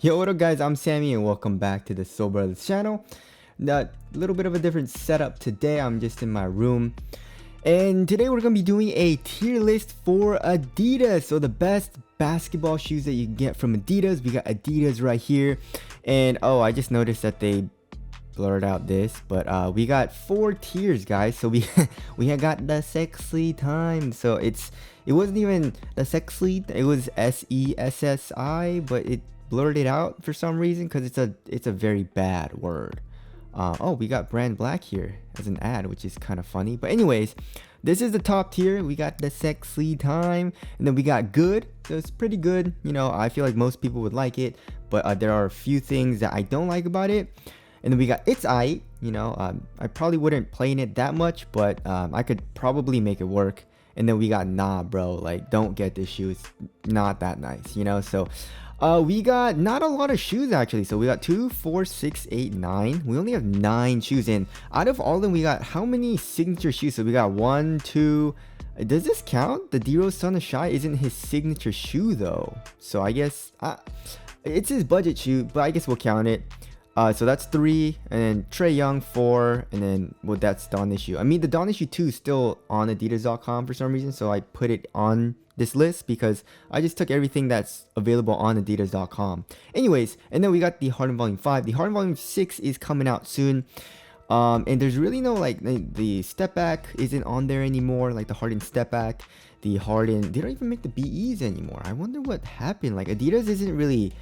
Yo, what up guys, I'm Sammy and welcome back to the Soul Brothers channel. A little bit of a different setup today. I'm just in my room. And today we're going to be doing a tier list for Adidas. So the best basketball shoes that you can get from Adidas. We got Adidas right here. And oh, I just noticed that they blurred out this, but we got 4 tiers, guys. So we had got the sexy time. So it wasn't even the sexy, it was SESSI, but it blurred it out for some reason because it's a very bad word. Oh, we got brand black here as an ad, which is kind of funny. But anyways, this is the top tier. We got the sexy time, and then we got good. So it's pretty good. You know, I feel like most people would like it, but there are a few things that I don't like about it. And then we got it's aight. You know, I probably wouldn't play in it that much, but I could probably make it work. And then we got nah, bro. Like, don't get this shoe. It's not that nice, you know. So we got not a lot of shoes actually. So we got 2, 4, 6, 8, 9. We only have 9 shoes in. Out of all of them, we got how many signature shoes? So we got 1, 2. Does this count? The D-Rose Son of Shy isn't his signature shoe though. So I guess it's his budget shoe, but I guess we'll count it. So that's 3, and then Trae Young 4, and then well, that's Dawn Issue. I mean, the Dawn Issue 2 is still on Adidas.com for some reason, so I put it on this list because I just took everything that's available on Adidas.com. Anyways, and then we got the Harden Volume 5. The Harden Volume 6 is coming out soon. And there's really no like the step back isn't on there anymore, like the Harden step back. The Harden, they don't even make the BEs anymore. I wonder what happened. Like Adidas isn't really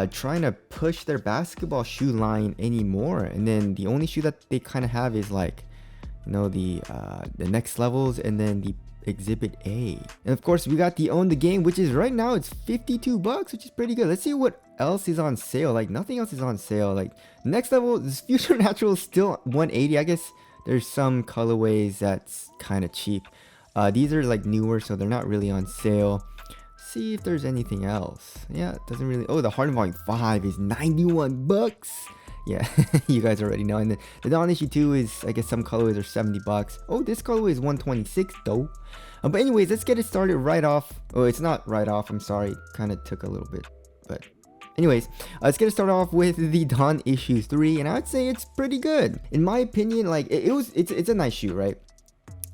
trying to push their basketball shoe line anymore, and then the only shoe that they kind of have is like, you know, the next levels and then the Exhibit A. And of course we got the Own the Game, which is right now it's 52 bucks, which is pretty good. Let's see what else is on sale. Like nothing else is on sale. Like next level, this Future Natural is still 180. I guess there's some colorways that's kind of cheap. These are like newer, so they're not really on sale. See if there's anything else. Yeah, it doesn't really. Oh, the Harden Volume 5 is 91 bucks. Yeah, you guys already know. And the Dawn Issue 2 is, I guess some colorways are 70 bucks. Oh, this colorway is 126 though. But anyways, let's get it started right off. Oh, it's not right off, I'm sorry, kind of took a little bit, but anyways, let's get it started off with the Dawn Issue 3, and I'd say it's pretty good in my opinion. Like it's a nice shoe, right?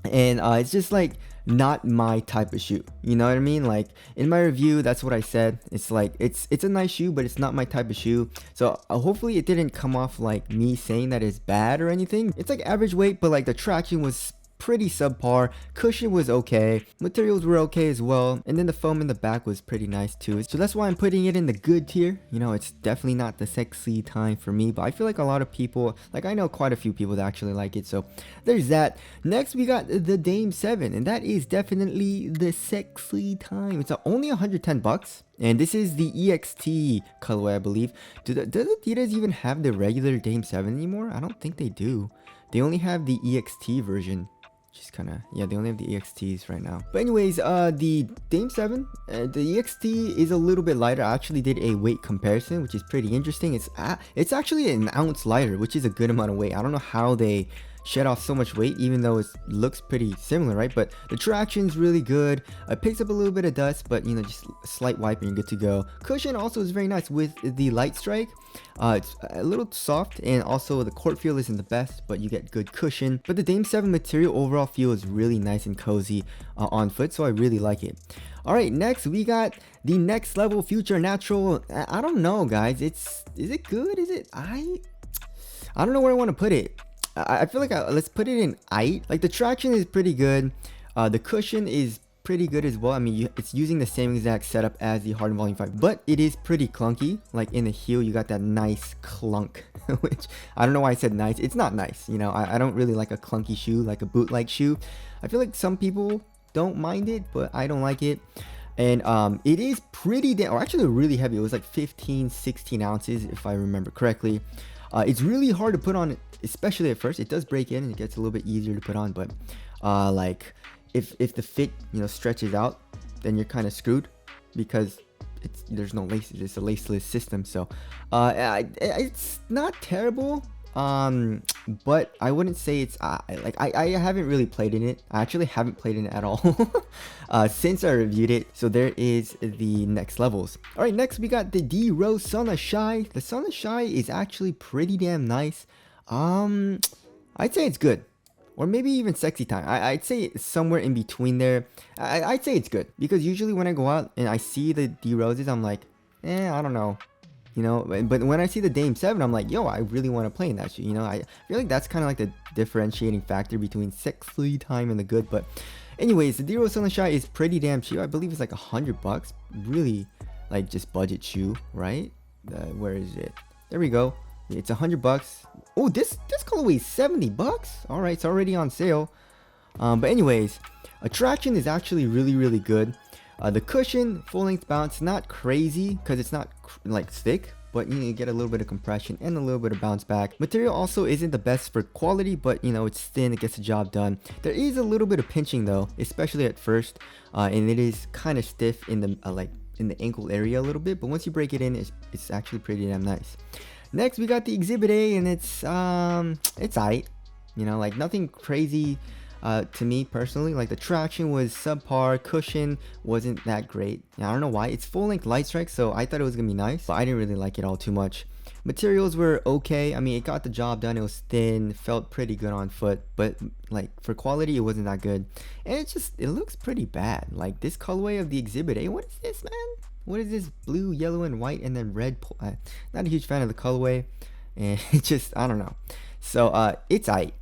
And it's just like not my type of shoe, you know what I mean? Like in my review, that's what I said. It's like it's a nice shoe, but it's not my type of shoe. So hopefully it didn't come off like me saying that it's bad or anything. It's like average weight, but like the traction was pretty subpar. Cushion was okay, materials were okay as well, and then the foam in the back was pretty nice too. So that's why I'm putting it in the good tier. You know, it's definitely not the sexy time for me, but I feel like a lot of people, like I know quite a few people that actually like it, so there's that. Next we got the Dame 7, and that is definitely the sexy time. It's only 110 bucks. And this is the EXT colorway, I believe. Does Adidas even have the regular Dame 7 anymore? I don't think they do. They only have the EXT version. Just kind of, yeah, they only have the EXTs right now. But anyways, the Dame 7, the EXT is a little bit lighter. I actually did a weight comparison, which is pretty interesting. It's actually an ounce lighter, which is a good amount of weight. I don't know how they shed off so much weight, even though it looks pretty similar, right? But the traction's really good. It picks up a little bit of dust, but you know, just a slight wipe and you're good to go. Cushion also is very nice with the Light Strike. It's a little soft, and also the court feel isn't the best, but you get good cushion. But the Dame 7 material overall feel is really nice and cozy on foot, so I really like it. All right, next we got the Next Level Future Natural. I don't know, guys. Is it good? Is it I don't know where I want to put it. I feel like let's put it in aight. Like the traction is pretty good. The cushion is pretty good as well. I mean, it's using the same exact setup as the Harden Volume 5, but it is pretty clunky. Like in the heel, you got that nice clunk, which I don't know why I said nice. It's not nice. You know, I don't really like a clunky shoe, like a boot-like shoe. I feel like some people don't mind it, but I don't like it. And it is pretty or actually really heavy. It was like 15-16 ounces if I remember correctly. It's really hard to put on, especially at first. It does break in and it gets a little bit easier to put on, but like if the fit, you know, stretches out, then you're kind of screwed because there's no laces. It's a laceless system. So it's not terrible. but I wouldn't say it's like I haven't really played in it. I actually haven't played in it at all since I reviewed it. So there is the next levels. All right, next we got the D Rose Sona Shy. The Sona Shy is actually pretty damn nice. I'd say it's good. Or maybe even sexy time. I'd say it's somewhere in between there. I'd say it's good. Because usually when I go out and I see the D Roses, I'm like, I don't know. You know, but when I see the Dame 7, I'm like, yo, I really want to play in that shoe. You know, I feel like that's kind of like the differentiating factor between sexy time and the good. But anyways, the D Rose Sona Shy is pretty damn cheap. I believe it's like $100. Really, like just budget shoe, right? Where is it? There we go. It's $100. Oh, this colorway is $70. All right, it's already on sale. But anyways, traction is actually really good. The cushion, full length bounce, not crazy because it's not like thick, but you get a little bit of compression and a little bit of bounce back. Material also isn't the best for quality, but you know, it's thin, it gets the job done. There is a little bit of pinching though, especially at first, and it is kind of stiff in the like in the ankle area a little bit, but once you break it in, it's actually pretty damn nice. Next, we got the Exhibit A, and it's aight. You know, like nothing crazy to me personally. Like the traction was subpar, cushion wasn't that great. I don't know why. It's full length light strike, so I thought it was gonna be nice, but I didn't really like it all too much. Materials were okay. I mean, it got the job done. It was thin, felt pretty good on foot, but like for quality, it wasn't that good. And it looks pretty bad. Like this colorway of the Exhibit A, what is this, man? What is this blue, yellow, and white, and then red? Not a huge fan of the colorway, and it just, I don't know. So it's aight.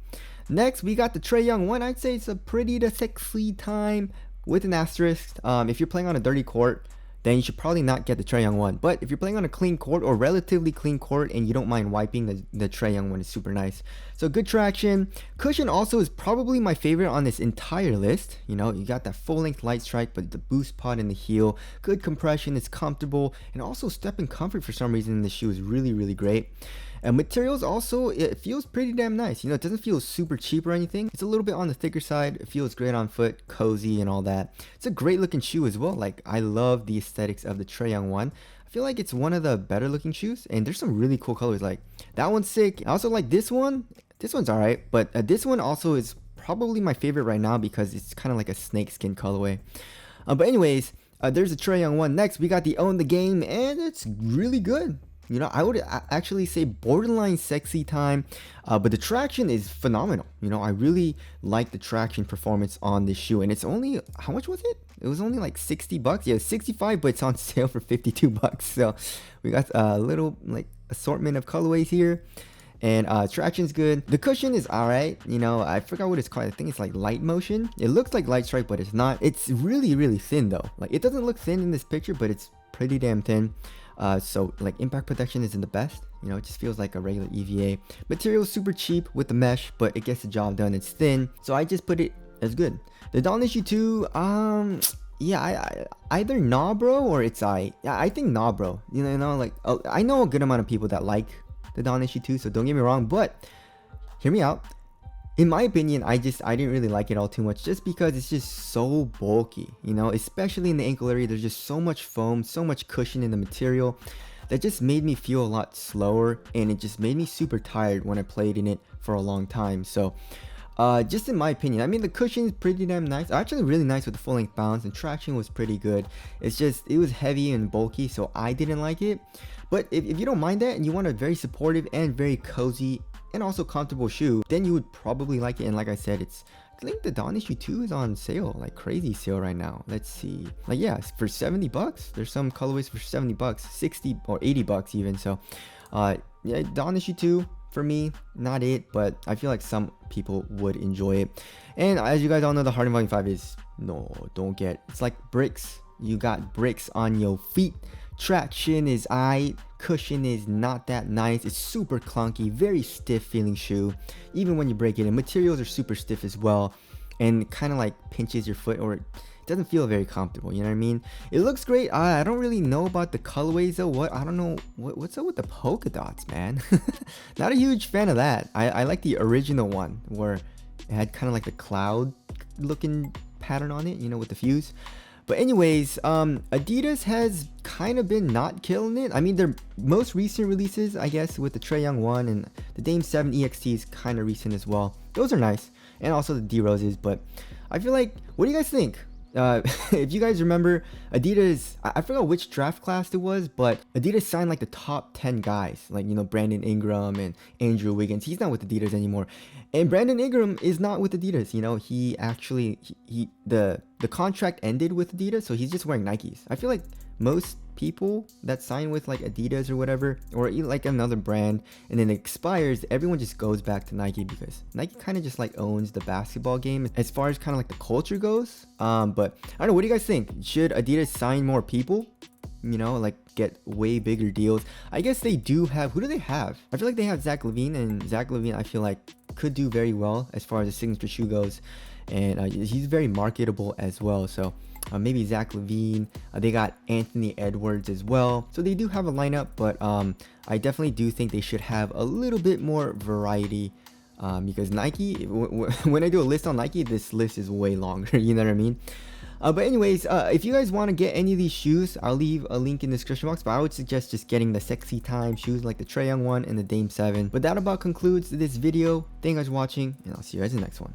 Next, we got the Trae Young one. I'd say it's a pretty to sexy time with an asterisk. If you're playing on a dirty court, then you should probably not get the Trae Young one. But if you're playing on a clean court or relatively clean court and you don't mind wiping, the Trae Young one is super nice. So good traction. Cushion also is probably my favorite on this entire list. You know, you got that full length light strike, but the boost pod in the heel, good compression, it's comfortable, and also step in comfort for some reason in the shoe is really great. And materials also, it feels pretty damn nice. You know, it doesn't feel super cheap or anything. It's a little bit on the thicker side. It feels great on foot, cozy and all that. It's a great looking shoe as well. Like, I love the aesthetics of the Trae Young one. I feel like it's one of the better looking shoes. And there's some really cool colors. Like, that one's sick. I also like this one. This one's alright. But this one also is probably my favorite right now because it's kind of like a snakeskin colorway. But anyways, there's a Trae Young one. Next, we got the Own the Game. And it's really good. You know, I would actually say borderline sexy time, but the traction is phenomenal. You know, I really like the traction performance on this shoe, and it's only, how much was it? It was only like $60. Yeah, 65, but it's on sale for $52. So we got a little like assortment of colorways here, and traction's good. The cushion is alright. You know, I forgot what it's called. I think it's like light motion. It looks like light strike, but it's not. It's really thin though. Like, it doesn't look thin in this picture, but it's pretty damn thin. So like impact protection isn't the best, you know, it just feels like a regular EVA. Material is super cheap with the mesh, but it gets the job done. It's thin, so I just put it as good. The Dawn Issue 2, yeah, I either nah bro or it's yeah, I think nah bro. You know, like I know a good amount of people that like the Dawn Issue 2, so don't get me wrong, but hear me out. In my opinion, I didn't really like it all too much just because it's just so bulky, you know, especially in the ankle area. There's just so much foam, so much cushion in the material that just made me feel a lot slower, and it just made me super tired when I played in it for a long time. So just in my opinion, I mean, the cushion is pretty damn nice, actually really nice with the full length bounce, and traction was pretty good. It's just, it was heavy and bulky, so I didn't like it. But if you don't mind that and you want a very supportive and very cozy and also comfortable shoe, then you would probably like it. And like I said, I think the Dawn Issue 2 is on sale, like crazy sale right now. Let's see, like, yeah, for $70. There's some colorways for $70, 60 or $80 even. So yeah, Dawn Issue 2 for me, not it, but I feel like some people would enjoy it. And as you guys all know, the Harden Volume 5 is, no, don't get, it's like bricks. You got bricks on your feet. Traction is aight. Cushion is not that nice. It's super clunky, very stiff feeling shoe even when you break it in. Materials are super stiff as well, and kind of like pinches your foot, or it doesn't feel very comfortable, you know what I mean? It looks great. I don't really know about the colorways though. I don't know what's up with the polka dots, man. Not a huge fan of that. I like the original one where it had kind of like the cloud looking pattern on it, you know, with the fuse. But anyways, Adidas has kind of been not killing it. I mean, their most recent releases, I guess, with the Trae Young 1 and the Dame 7 EXT is kind of recent as well. Those are nice. And also the D Roses. But I feel like, what do you guys think? If you guys remember, Adidas, I forgot which draft class it was, but Adidas signed like the top 10 guys, like, you know, Brandon Ingram and Andrew Wiggins. He's not with Adidas anymore. And Brandon Ingram is not with Adidas. You know, he actually, the contract ended with Adidas, so he's just wearing Nikes. I feel like most people that sign with like Adidas or whatever, or like another brand, and then it expires, everyone just goes back to Nike because Nike kind of just like owns the basketball game as far as kind of like the culture goes. But I don't know, what do you guys think? Should Adidas sign more people? You know, like get way bigger deals? I guess they do have. Who do they have? I feel like they have Zach LaVine, and Zach LaVine I feel like could do very well as far as the signature shoe goes, and he's very marketable as well. So maybe Zach LaVine. They got Anthony Edwards as well. So they do have a lineup, but I definitely do think they should have a little bit more variety, because Nike, when I do a list on Nike, this list is way longer. You know what I mean? But anyways, if you guys want to get any of these shoes, I'll leave a link in the description box. But I would suggest just getting the Sexy Time shoes like the Trae Young 1 and the Dame 7. But that about concludes this video. Thank you guys for watching, and I'll see you guys in the next one.